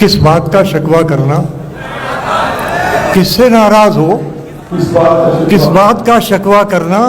किस बात का शिकवा करना, किससे नाराज हो, किस बात का शिकवा करना,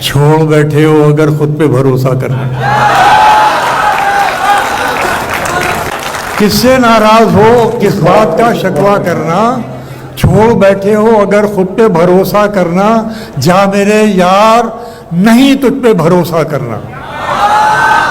छोड़ बैठे हो अगर खुद पे भरोसा करना। किससे नाराज हो, किस बात का शिकवा करना, छोड़ बैठे हो अगर खुद पे भरोसा करना। जा मेरे यार नहीं तुझ पे भरोसा करना।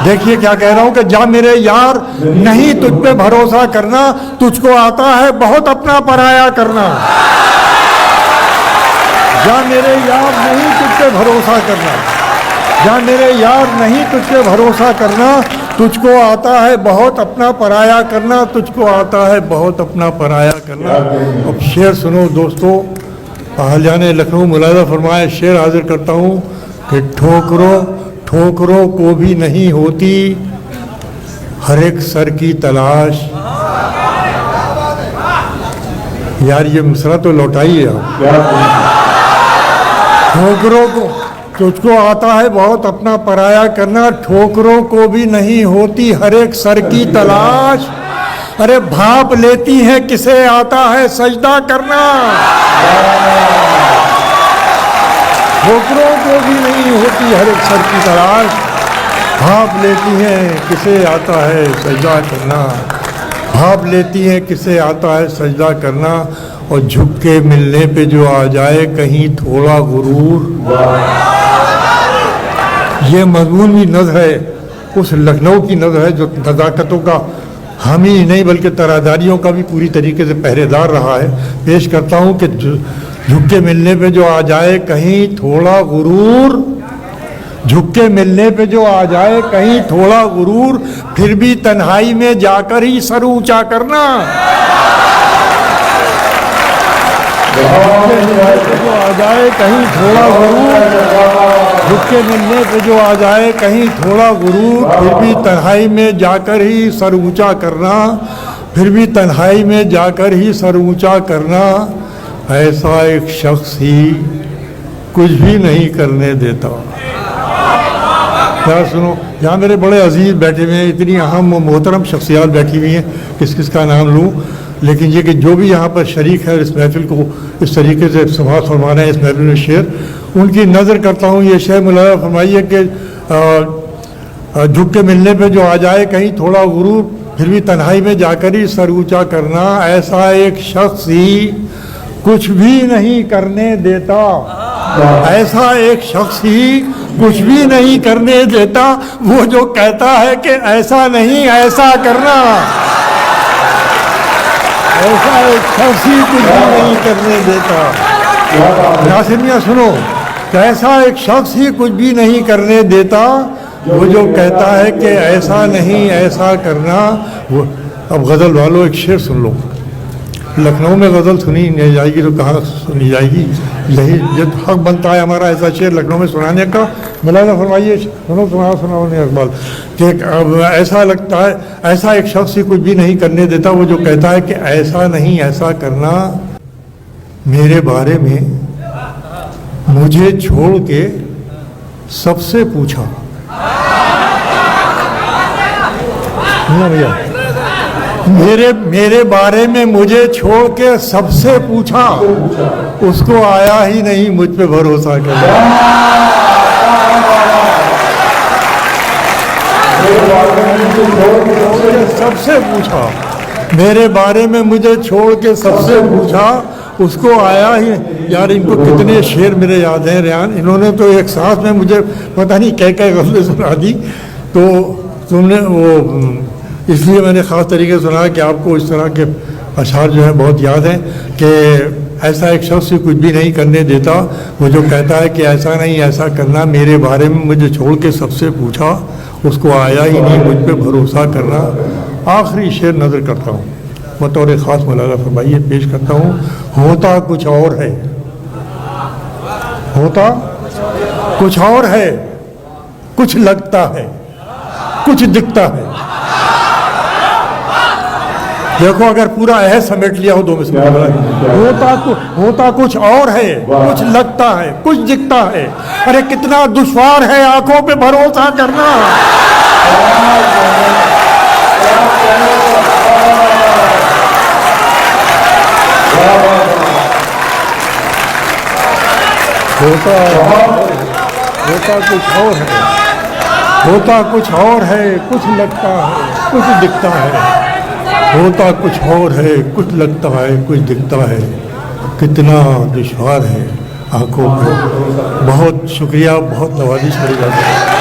देखिए क्या कह रहा हूं कि जा मेरे यार नहीं तुझ पे भरोसा करना, तुझको आता है बहुत अपना पराया करना। जा मेरे यार नहीं तुझ पे भरोसा करना, जा मेरे यार नहीं तुझ पे भरोसा करना, तुझको आता है बहुत अपना पराया करना, तुझको आता है बहुत अपना पराया करना। अब शेर सुनो दोस्तों, आहलिया ने लखनऊ मुलाजा फरमाया, शेर हाजिर करता हूँ कि ठोकरों को भी नहीं होती हर एक सर की तलाश। यार ये मिसरा तो लौटाइए आप। ठोकरों को तुझको आता है बहुत अपना पराया करना, ठोकरों को भी नहीं होती हर एक सर की तलाश। अरे भाप लेती है किसे आता है सजदा करना। ठोकरों को भी नहीं होती हर एक सर की तलाश, भाप लेती हैं किसे आता है सजदा करना। भाप लेती हैं किसे आता है सजदा करना, और झुक के मिलने पे जो आ जाए कहीं थोड़ा गुरूर। ये मजमून भी नज़्म है उस लखनऊ की नज़्म है जो नज़ाकतों का हम ही नहीं बल्कि तरादारियों का भी पूरी तरीके से पहरेदार रहा है। पेश करता हूँ कि झुक के मिलने पे जो आ जाए कहीं थोड़ा गुरूर, झुक के मिलने पे जो आ जाए कहीं थोड़ा गुरूर, फिर भी तन्हाई में जाकर ही सर ऊंचा करना। जो आ जाए कहीं थोड़ा गुरूर, झुक के मिलने पे जो आ जाए कहीं थोड़ा गुरूर, फिर भी तन्हाई में जाकर ही सर ऊंचा करना, फिर भी तन्हाई में जाकर ही सर ऊंचा करना। ऐसा एक शख्स ही कुछ भी नहीं करने देता। यार सुनो, यहाँ मेरे बड़े अजीज बैठे हुए हैं, इतनी अहम व मोहतरम शख्सियात बैठी हुई हैं, किस किस का नाम लूँ, लेकिन ये कि जो भी यहाँ पर शरीक है इस महफिल को इस तरीके से समाअत फरमा रहे हैं, इस महफिल में शेर उनकी नज़र करता हूँ। ये शेर मुलाजा फरमाइए कि झुक के मिलने पे जो आ जाए कहीं थोड़ा गुरूर, फिर भी तन्हाई में जाकर ही सर ऊँचा करना। ऐसा एक शख्स ही कुछ भी नहीं करने देता, ऐसा एक शख्स ही कुछ भी नहीं करने देता, वो जो कहता है कि ऐसा नहीं ऐसा करना। ऐसा एक शख्स ही कुछ भी नहीं करने देता। नासिमिया सुनो, ऐसा एक शख्स ही कुछ भी नहीं करने देता, वो जो कहता है कि ऐसा नहीं ऐसा करना। वो अब गज़ल वालों एक शेर सुन लो, लखनऊ में गज़ल सुनी नहीं जाएगी तो कहाँ सुनी जाएगी। यही जब हक बनता है हमारा ऐसा शेर लखनऊ में सुनाने का। मुलाजा फरमाइए, सुनाओ नहीं इकबाल कि अब ऐसा लगता है ऐसा एक शख्स ही कुछ भी नहीं करने देता, वो जो कहता है कि ऐसा नहीं ऐसा करना। मेरे बारे में मुझे छोड़ के सबसे पूछा, भैया मेरे बारे में मुझे छोड़ के सबसे पूछा, उसको आया ही नहीं मुझ पे भरोसा करना। सबसे पूछा, मेरे बारे में मुझे छोड़ के सबसे पूछा, उसको आया ही। यार इनको कितने शेर मेरे याद हैं रियान, इन्होंने तो एक सांस में मुझे पता नहीं क्या क्या गज़लें सुना दी। तो तुमने वो इसलिए मैंने ख़ास तरीके से सुना कि आपको इस तरह के अशार जो हैं बहुत याद हैं कि ऐसा एक शख्स कुछ भी नहीं करने देता, वो जो कहता है कि ऐसा नहीं ऐसा करना। मेरे बारे में मुझे छोड़ के सबसे पूछा, उसको आया ही नहीं मुझ पे भरोसा करना। आखिरी शेर नज़र करता हूँ, बतौर ख़ास मुलाजा फरमाइए पेश करता हूँ। होता कुछ और है, होता कुछ और है, कुछ लगता है, कुछ दिखता है। देखो अगर पूरा अहद समेट लिया हो दो में से, होता कुछ और है, कुछ लगता है, कुछ दिखता है। अरे कितना दुश्वार है आंखों पे भरोसा करना। होता कुछ और है, होता कुछ और है, कुछ लगता है, कुछ दिखता है। होता कुछ और है, कुछ लगता है, कुछ दिखता है। कितना दुश्वार है आंखों को। बहुत शुक्रिया, बहुत नवाजिश मेरी बात है।